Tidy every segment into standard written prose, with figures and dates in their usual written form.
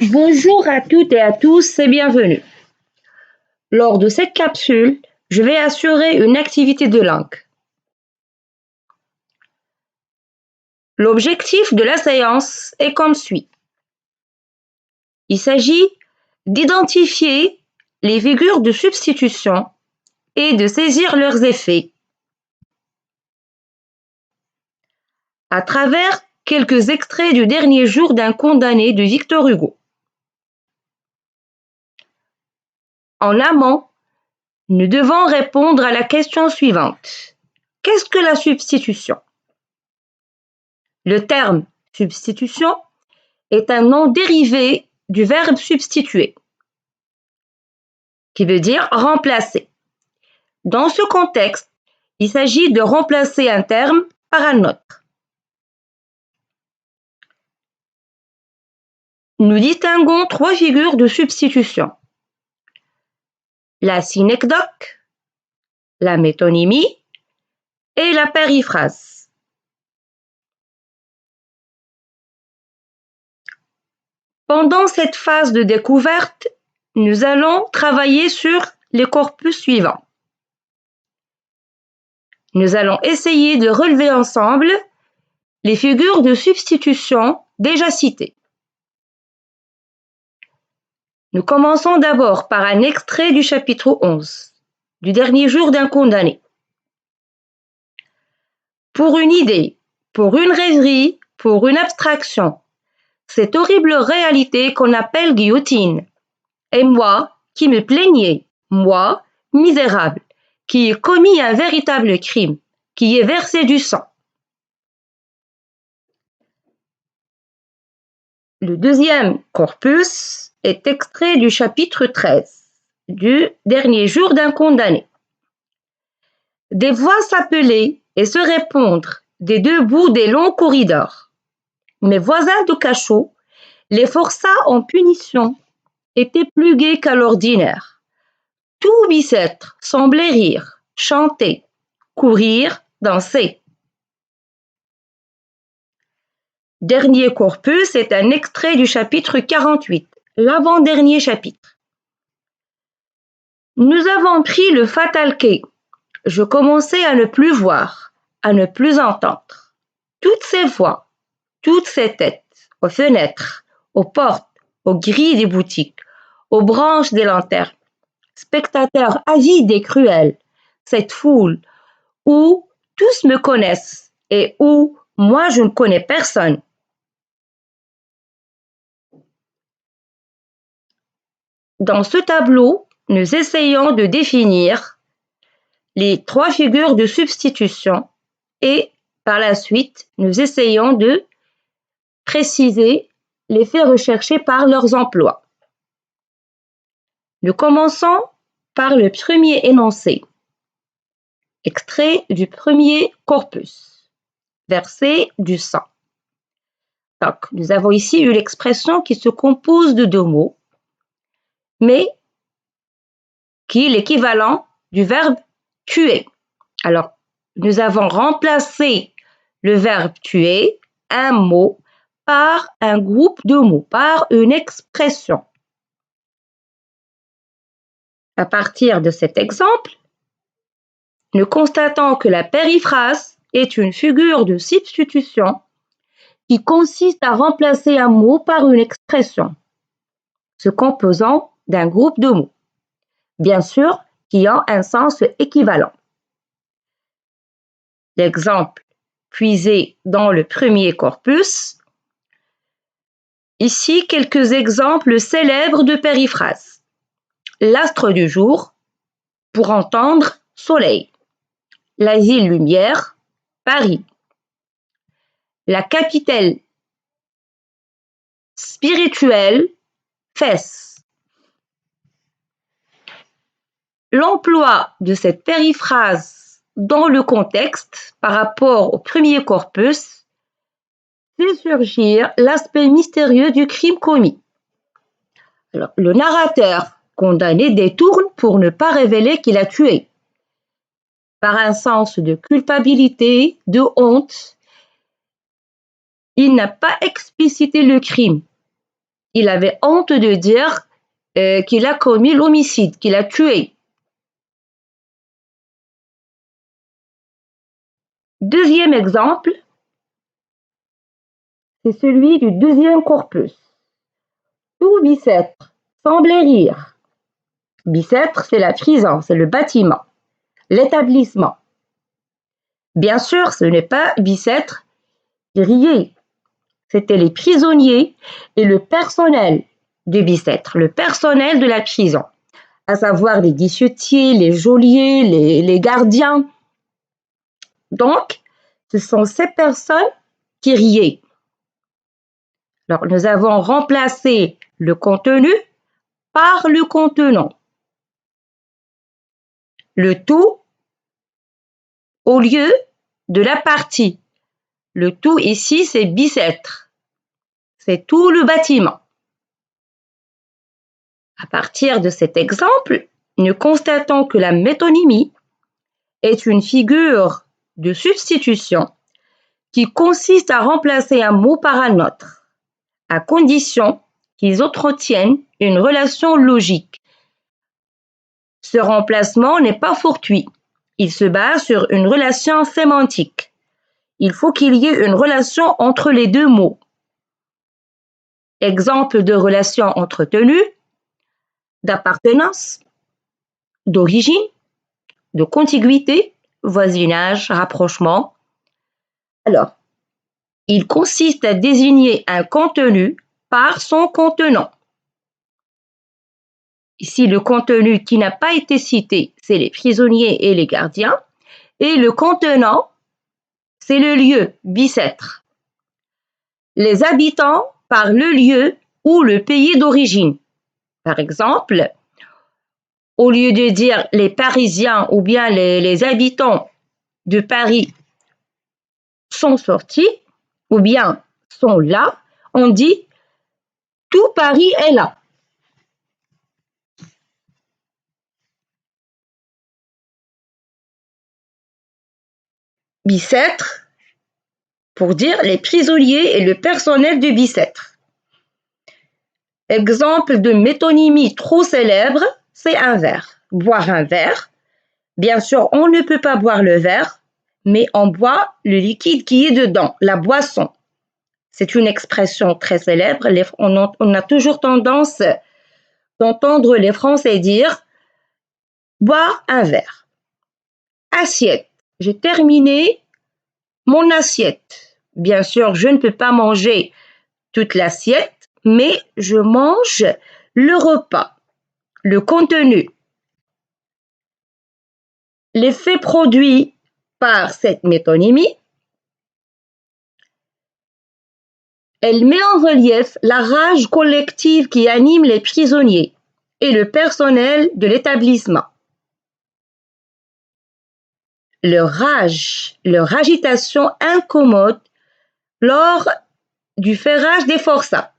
Bonjour à toutes et à tous et bienvenue. Lors de cette capsule, je vais assurer une activité de langue. L'objectif de la séance est comme suit. Il s'agit d'identifier les figures de substitution et de saisir leurs effets à travers quelques extraits du dernier jour d'un condamné de Victor Hugo. En amont, nous devons répondre à la question suivante. Qu'est-ce que la substitution? Le terme substitution est un nom dérivé du verbe substituer, qui veut dire remplacer. Dans ce contexte, il s'agit de remplacer un terme par un autre. Nous distinguons trois figures de substitution. La synecdoque, la métonymie et la périphrase. Pendant cette phase de découverte, nous allons travailler sur les corpus suivants. Nous allons essayer de relever ensemble les figures de substitution déjà citées. Nous commençons d'abord par un extrait du chapitre 11, du dernier jour d'un condamné. Pour une idée, pour une rêverie, pour une abstraction, cette horrible réalité qu'on appelle guillotine. Et moi, qui me plaignais, moi, misérable, qui ai commis un véritable crime, qui ai versé du sang. Le deuxième corpus est extrait du chapitre 13, du dernier jour d'un condamné. Des voix s'appelaient et se répondre des deux bouts des longs corridors. Mes voisins de cachot, les forçats en punition, étaient plus gais qu'à l'ordinaire. Tout Bicêtre semblait rire, chanter, courir, danser. Dernier corpus est un extrait du chapitre 48, l'avant-dernier chapitre. Nous avons pris le fatal quai. Je commençais à ne plus voir, à ne plus entendre. Toutes ces voix, toutes ces têtes, aux fenêtres, aux portes, aux grilles des boutiques, aux branches des lanternes, spectateurs avides et cruels, cette foule où tous me connaissent et où moi je ne connais personne. Dans ce tableau, nous essayons de définir les trois figures de substitution et par la suite, nous essayons de préciser les faits recherchés par leurs emplois. Nous commençons par le premier énoncé, extrait du premier corpus, verset du sang. Donc, nous avons ici eu l'expression qui se compose de deux mots, mais qui est l'équivalent du verbe tuer. Alors, nous avons remplacé le verbe tuer, un mot, par un groupe de mots, par une expression. À partir de cet exemple, nous constatons que la périphrase est une figure de substitution qui consiste à remplacer un mot par une expression, se composant d'un groupe de mots, bien sûr, qui ont un sens équivalent. L'exemple puisé dans le premier corpus. Ici, quelques exemples célèbres de périphrase. L'astre du jour, pour entendre soleil. L'asile lumière, Paris. La capitale spirituelle, Fès. L'emploi de cette périphrase dans le contexte par rapport au premier corpus fait surgir l'aspect mystérieux du crime commis. Alors, le narrateur condamné détourne pour ne pas révéler qu'il a tué. Par un sens de culpabilité, de honte, il n'a pas explicité le crime. Il avait honte de dire qu'il a commis l'homicide, qu'il a tué. Deuxième exemple, c'est celui du deuxième corpus. Tout Bicêtre semblait rire. Bicêtre, c'est la prison, c'est le bâtiment, l'établissement. Bien sûr, ce n'est pas Bicêtre qui riait. C'était les prisonniers et le personnel de Bicêtre, le personnel de la prison, à savoir les guichetiers, les geôliers, les gardiens. Donc, ce sont ces personnes qui riaient. Alors, nous avons remplacé le contenu par le contenant. Le tout au lieu de la partie. Le tout ici, c'est Bicêtre. C'est tout le bâtiment. À partir de cet exemple, nous constatons que la métonymie est une figure de substitution qui consiste à remplacer un mot par un autre, à condition qu'ils entretiennent une relation logique. Ce remplacement n'est pas fortuit. Il se base sur une relation sémantique. Il faut qu'il y ait une relation entre les deux mots. Exemple de relation entretenue, d'appartenance, d'origine, de contiguïté, voisinage, rapprochement. Alors, il consiste à désigner un contenu par son contenant. Ici, le contenu qui n'a pas été cité, c'est les prisonniers et les gardiens. Et le contenant, c'est le lieu, Bicêtre. Les habitants par le lieu ou le pays d'origine. Par exemple, au lieu de dire les Parisiens ou bien les habitants de Paris sont sortis ou bien sont là, on dit tout Paris est là. Bicêtre, pour dire les prisonniers et le personnel de Bicêtre. Exemple de métonymie trop célèbre, c'est un verre. Boire un verre. Bien sûr, on ne peut pas boire le verre, mais on boit le liquide qui est dedans, la boisson. C'est une expression très célèbre. On a toujours tendance d'entendre les Français dire « boire un verre ». Assiette. J'ai terminé mon assiette. Bien sûr, je ne peux pas manger toute l'assiette, mais je mange le repas, le contenu. L'effet produit par cette métonymie, elle met en relief la rage collective qui anime les prisonniers et le personnel de l'établissement. Leur agitation incommode lors du ferrage des forçats.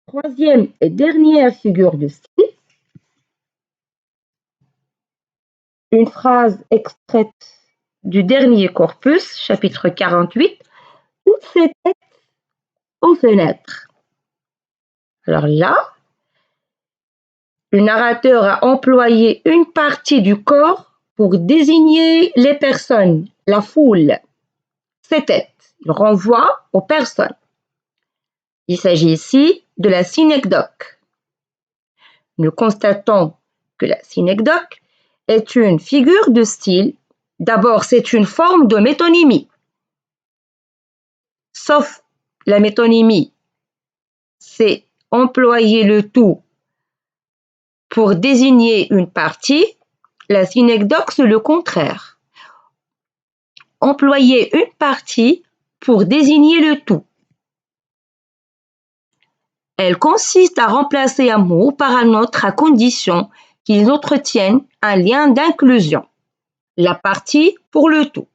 Troisième et dernière figure de style, une phrase extraite du dernier corpus, chapitre 48, toutes ces têtes aux fenêtres. Alors là, le narrateur a employé une partie du corps pour désigner les personnes, la foule, ces têtes. Il renvoie aux personnes. Il s'agit ici de la synecdoque. Nous constatons que la synecdoque est une figure de style. D'abord, c'est une forme de métonymie. Sauf la métonymie, c'est employer le tout pour désigner une partie. La synecdoque, c'est le contraire. Employer une partie pour désigner le tout. Elle consiste à remplacer un mot par un autre à condition qu'ils entretiennent un lien d'inclusion. La partie pour le tout.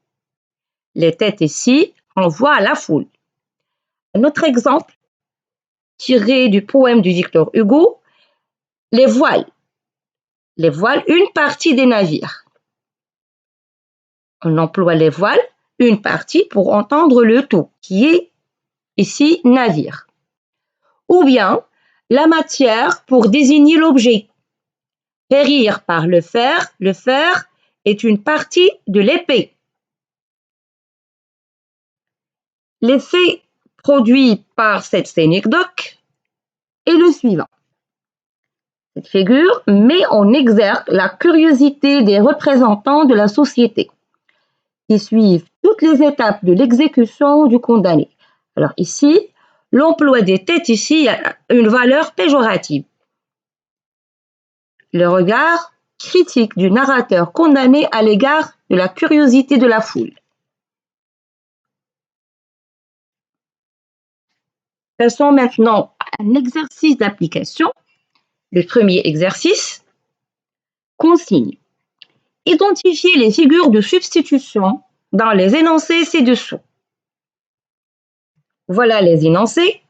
Les têtes ici renvoient à la foule. Un autre exemple, tiré du poème de Victor Hugo, les voiles. Les voiles, une partie des navires. On emploie les voiles une partie pour entendre le tout, qui est ici navire. Ou bien la matière pour désigner l'objet. Périr par le fer est une partie de l'épée. L'effet produit par cette synecdoque est le suivant. Cette figure met en exergue la curiosité des représentants de la société qui suivent toutes les étapes de l'exécution du condamné. Alors ici, l'emploi des têtes ici a une valeur péjorative. Le regard critique du narrateur condamné à l'égard de la curiosité de la foule. Passons maintenant à un exercice d'application. Le premier exercice, consigne. Identifiez les figures de substitution dans les énoncés ci-dessous. Voilà les énoncés.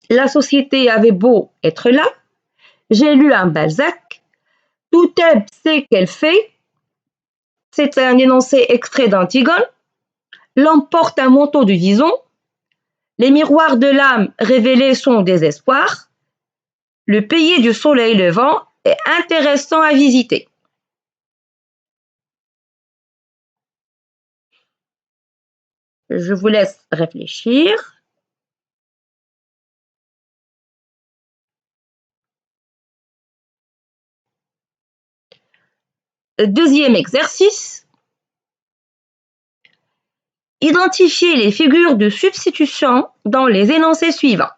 La société avait beau être là. J'ai lu un Balzac. Tout Thèbes sait qu'elle fait. C'est un énoncé extrait d'Antigone. L'homme porte un manteau de vison. Les miroirs de l'âme révélaient son désespoir. Le pays du soleil levant est intéressant à visiter. Je vous laisse réfléchir. Deuxième exercice. Identifiez les figures de substitution dans les énoncés suivants,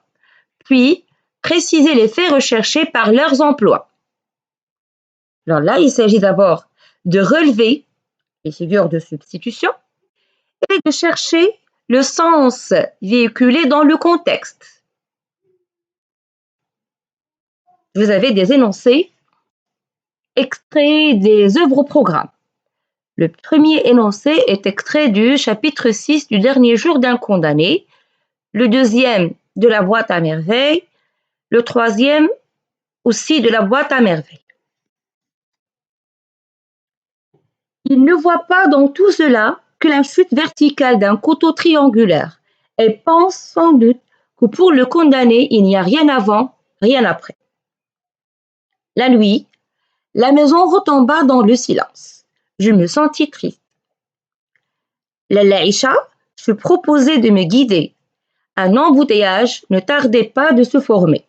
puis précisez les faits recherchés par leurs emplois. Alors là, il s'agit d'abord de relever les figures de substitution et de chercher le sens véhiculé dans le contexte. Vous avez des énoncés extraits des œuvres au programme. Le premier énoncé est extrait du chapitre 6 du dernier jour d'un condamné, le deuxième de la boîte à merveilles, le troisième aussi de la boîte à merveilles. Il ne voit pas dans tout cela que la chute verticale d'un couteau triangulaire et pense sans doute que pour le condamné, il n'y a rien avant, rien après. La nuit, la maison retomba dans le silence. Je me sentis triste. Lalla Aïcha se proposait de me guider. Un embouteillage ne tardait pas de se former.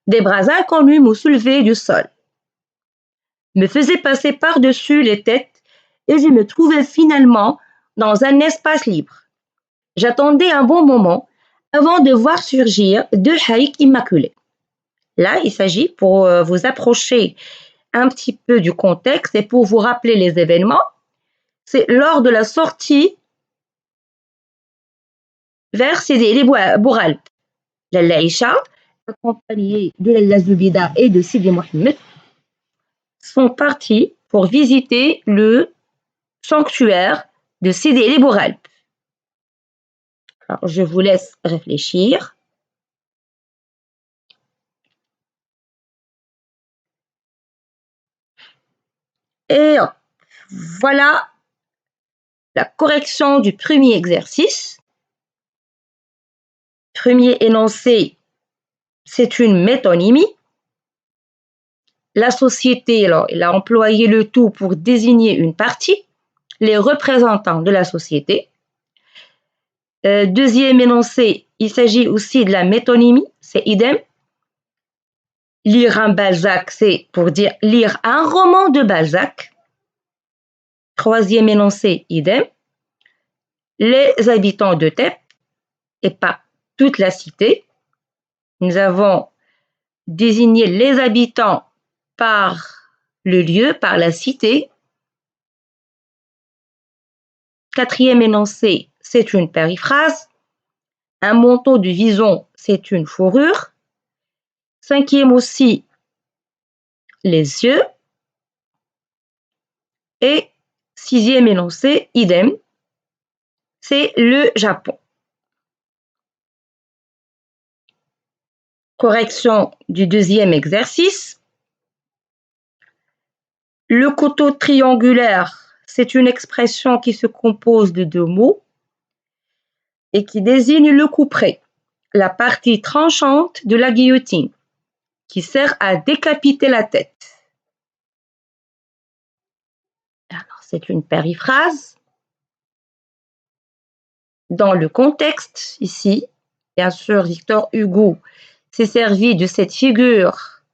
Des bras inconnus me soulevaient du sol, me faisaient passer par-dessus les têtes et je me trouvais finalement dans un espace libre. J'attendais un bon moment avant de voir surgir deux haïks immaculés. Là, il s'agit pour vous approcher un petit peu du contexte et pour vous rappeler les événements. C'est lors de la sortie vers Sidi Bouralp. Lalla Aïcha, accompagnée de Lalla Zoubida et de Sidi Mohamed, sont partis pour visiter le sanctuaire de Sidi Bouralp. Alors, je vous laisse réfléchir. Et voilà la correction du premier exercice. Premier énoncé, c'est une métonymie. La société, alors, il a employé le tout pour désigner une partie, les représentants de la société. Deuxième énoncé, il s'agit aussi de la métonymie, c'est idem. Lire un Balzac, c'est pour dire lire un roman de Balzac. Troisième énoncé, idem. Les habitants de Thèbes, et pas toute la cité. Nous avons désigné les habitants par le lieu, par la cité. Quatrième énoncé, c'est une périphrase. Un manteau de vison, c'est une fourrure. Cinquième aussi, les yeux. Et sixième énoncé, idem, c'est le Japon. Correction du deuxième exercice. Le couteau triangulaire, c'est une expression qui se compose de deux mots et qui désigne le couperet, la partie tranchante de la guillotine, qui sert à décapiter la tête. Alors, c'est une périphrase. Dans le contexte, ici, bien sûr, Victor Hugo s'est servi de cette figure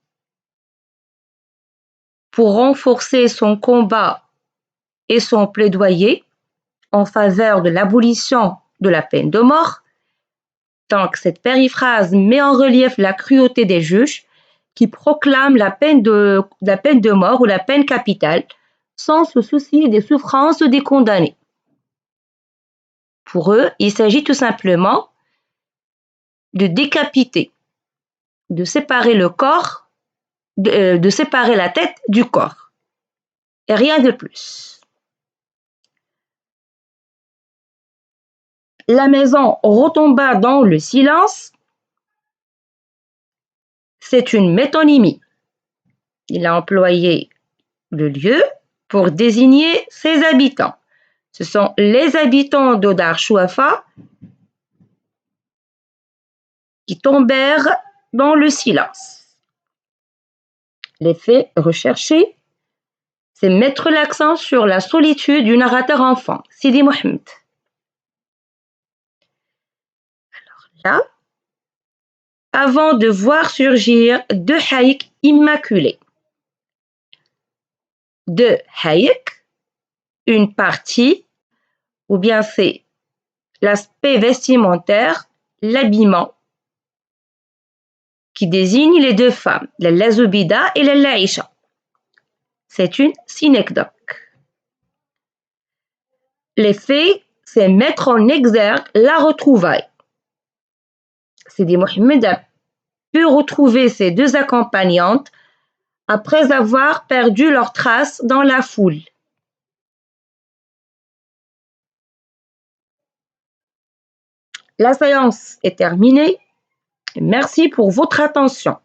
pour renforcer son combat et son plaidoyer en faveur de l'abolition de la peine de mort. Donc, cette périphrase met en relief la cruauté des juges qui proclament la peine de mort ou la peine capitale sans se soucier des souffrances des condamnés. Pour eux, il s'agit tout simplement de décapiter, de séparer le corps, de séparer la tête du corps. Et rien de plus. La maison retomba dans le silence. C'est une métonymie. Il a employé le lieu pour désigner ses habitants. Ce sont les habitants d'Odar Chouafa qui tombèrent dans le silence. L'effet recherché, c'est mettre l'accent sur la solitude du narrateur enfant, Sidi Mohamed. Alors là, avant de voir surgir deux haïks immaculés. Deux haïks, une partie, ou bien c'est l'aspect vestimentaire, l'habillement, qui désigne les deux femmes, la Lazubida et la Laïcha. C'est une synecdoque. L'effet, c'est mettre en exergue la retrouvaille. Sidi Mohamed a pu retrouver ses deux accompagnantes après avoir perdu leurs traces dans la foule. La séance est terminée. Merci pour votre attention.